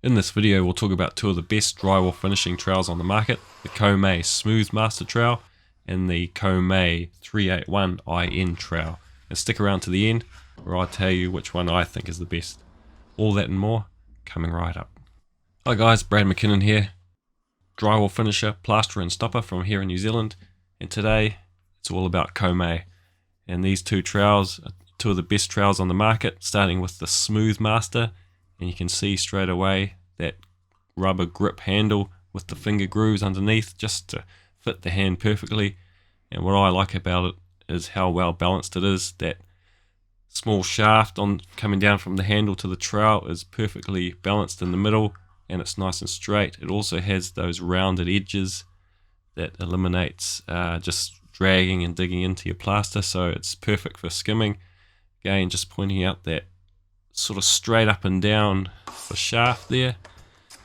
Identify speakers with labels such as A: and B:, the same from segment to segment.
A: In this video we'll talk about two of the best drywall finishing trowels on the market, the Comay Smooth Master Trowel and the Comay 381 IN Trowel. And stick around to the end where I tell you which one I think is the best. All that and more coming right up. Hi guys, Bradamckinnon here, drywall finisher, plasterer and stopper from here in New Zealand, and today it's all about Comay. And these two trowels are two of the best trowels on the market, starting with the Smooth Master. And you can see straight away that rubber grip handle with the finger grooves underneath just to fit the hand perfectly. And what I like about it is how well balanced it is. That small shaft on coming down from the handle to the trowel is perfectly balanced in the middle, and it's nice and straight. It also has those rounded edges that eliminates just dragging and digging into your plaster, so it's perfect for skimming. Again, just pointing out that sort of straight up and down the shaft there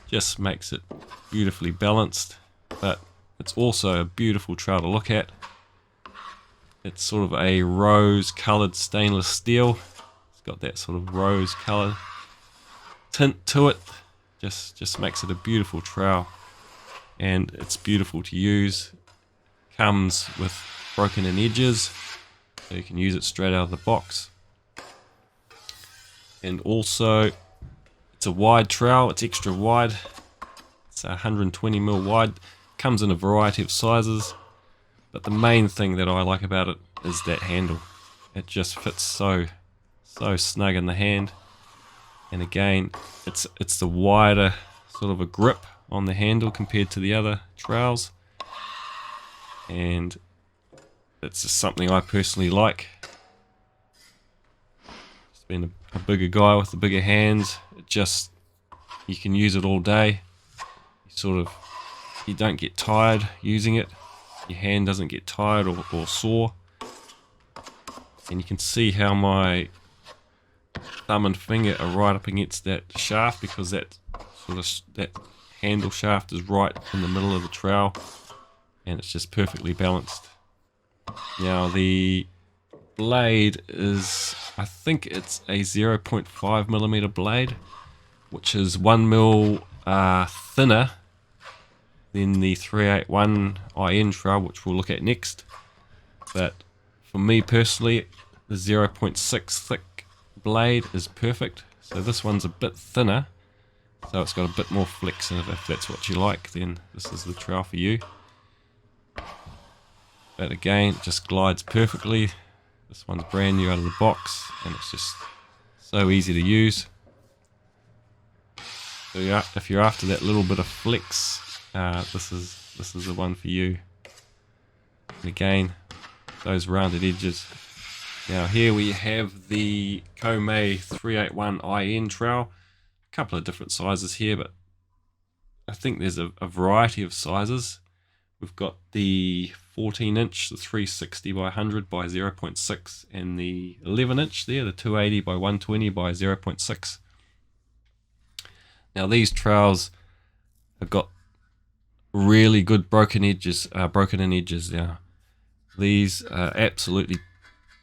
A: just makes it beautifully balanced, but it's also a beautiful trowel to look at. It's sort of a rose colored stainless steel. It's got that sort of rose color tint to it. Just makes it a beautiful trowel, and it's beautiful to use. Comes with broken in edges, so you can use it straight out of the box. And also it's a wide trowel, it's extra wide, it's 120mm wide, comes in a variety of sizes, but the main thing that I like about it is that handle. It just fits so snug in the hand, and again it's the wider sort of a grip on the handle compared to the other trowels, and it's just something I personally like. Just being a bigger guy with the bigger hands, you can use it all day. You don't get tired using it. Your hand doesn't get tired or sore. And you can see how my thumb and finger are right up against that shaft, because that handle shaft is right in the middle of the trowel, and it's just perfectly balanced. Now the blade is, I think it's a 0.5mm blade, which is 1mm thinner than the 381 IN trowel, which we'll look at next. But for me personally, the 0.6 thick blade is perfect. So this one's a bit thinner, so it's got a bit more flex in it. If that's what you like, then this is the trowel for you. But again, it just glides perfectly. This one's brand new out of the box, and it's just so easy to use. So if you're after that little bit of flex, this is the one for you. And again, those rounded edges. Now here we have the Comay 381 IN trowel. A couple of different sizes here, but I think there's a variety of sizes. We've got the 14-inch, the 360 by 100 by 0.6, and the 11-inch there, the 280 by 120 by 0.6. Now these trowels have got really good broken in edges now. These are absolutely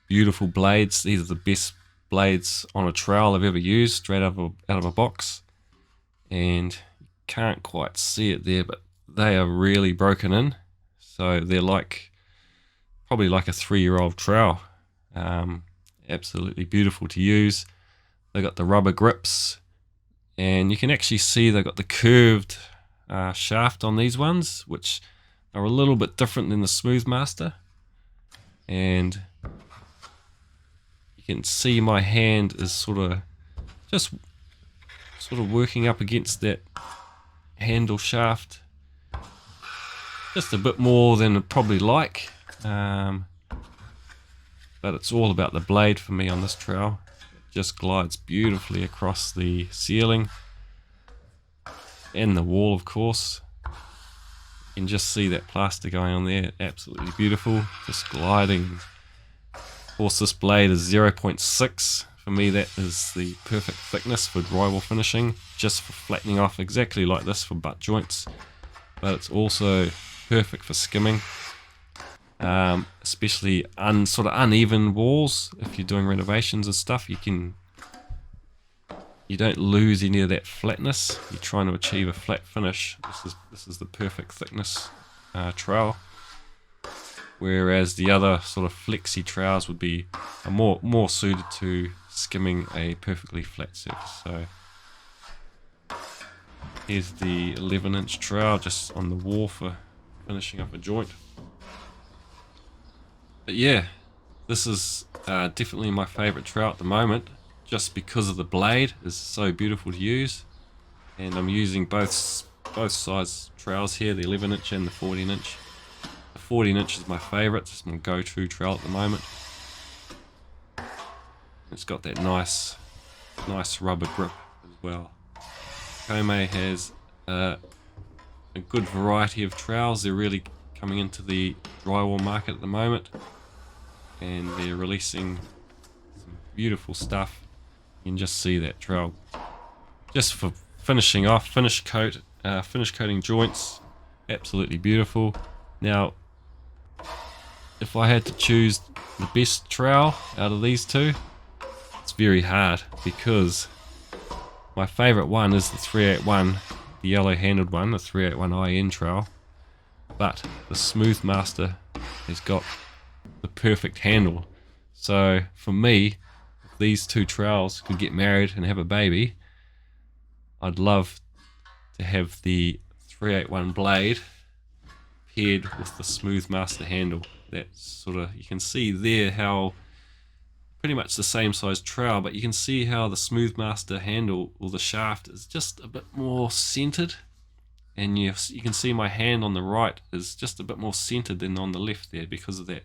A: beautiful blades. These are the best blades on a trowel I've ever used, straight out of a box. And you can't quite see it there, but they are really broken in. So they're probably like a 3-year-old trowel. Absolutely beautiful to use. They got the rubber grips, and you can actually see they've got the curved shaft on these ones, which are a little bit different than the Smooth Master. And you can see my hand is sort of working up against that handle shaft just a bit more than I'd probably like, but it's all about the blade for me on this trowel. It just glides beautifully across the ceiling and the wall, of course. You can just see that plaster going on there, absolutely beautiful, just gliding. Of course, this blade is 0.6. For me, that is the perfect thickness for drywall finishing, just for flattening off, exactly like this for butt joints. But it's also perfect for skimming, especially sort of uneven walls. If you're doing renovations and stuff, you can you don't lose any of that flatness. You're trying to achieve a flat finish. This is the perfect thickness trowel. Whereas the other sort of flexy trowels would be more suited to skimming a perfectly flat surface. So here's the 11-inch trowel just on the wall for finishing up a joint. But yeah, this is definitely my favourite trowel at the moment, just because of the blade is so beautiful to use. And I'm using both size trowels here, the 11-inch and the 14-inch. The 14-inch is my favourite, it's my go-to trowel at the moment. It's got that nice rubber grip as well. Kome has a good variety of trowels. They're really coming into the drywall market at the moment, and they're releasing some beautiful stuff. You can just see that trowel just for finishing off, finish coating joints. Absolutely beautiful. Now, if I had to choose the best trowel out of these two, it's very hard, because my favourite one is the 381, the yellow handled one, the 381 IN trowel. But the Smooth Master has got the perfect handle. So for me, if these two trowels could get married and have a baby, I'd love to have the 381 blade paired with the Smooth Master handle. That's sort of, you can see there how pretty much the same size trowel, but you can see how the Smooth Master handle, or the shaft, is just a bit more centered, and you can see my hand on the right is just a bit more centered than on the left there because of that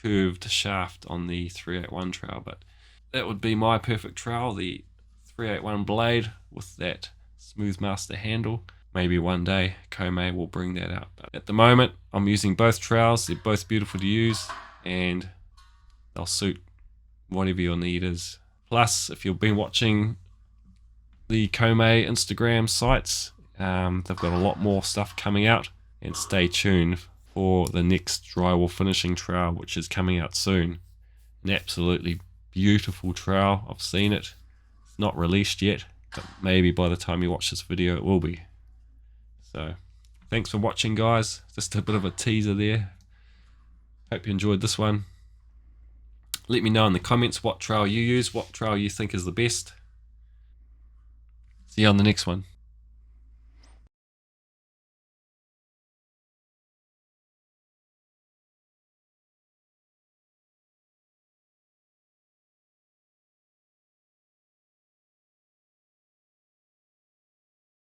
A: curved shaft on the 381 trowel. But that would be my perfect trowel, the 381 blade with that Smooth Master handle. Maybe one day Kome will bring that out, but at the moment I'm using both trowels. They're both beautiful to use, and they'll suit whatever your need is. Plus, if you've been watching the Kome Instagram sites, they've got a lot more stuff coming out, and stay tuned for the next drywall finishing trowel, which is coming out soon. An absolutely beautiful trowel. I've seen it. It's not released yet, but maybe by the time you watch this video it will be. So thanks for watching, guys. Just a bit of a teaser there. Hope you enjoyed this one. Let me know in the comments what trowel you use, what trowel you think is the best. See you on the next one.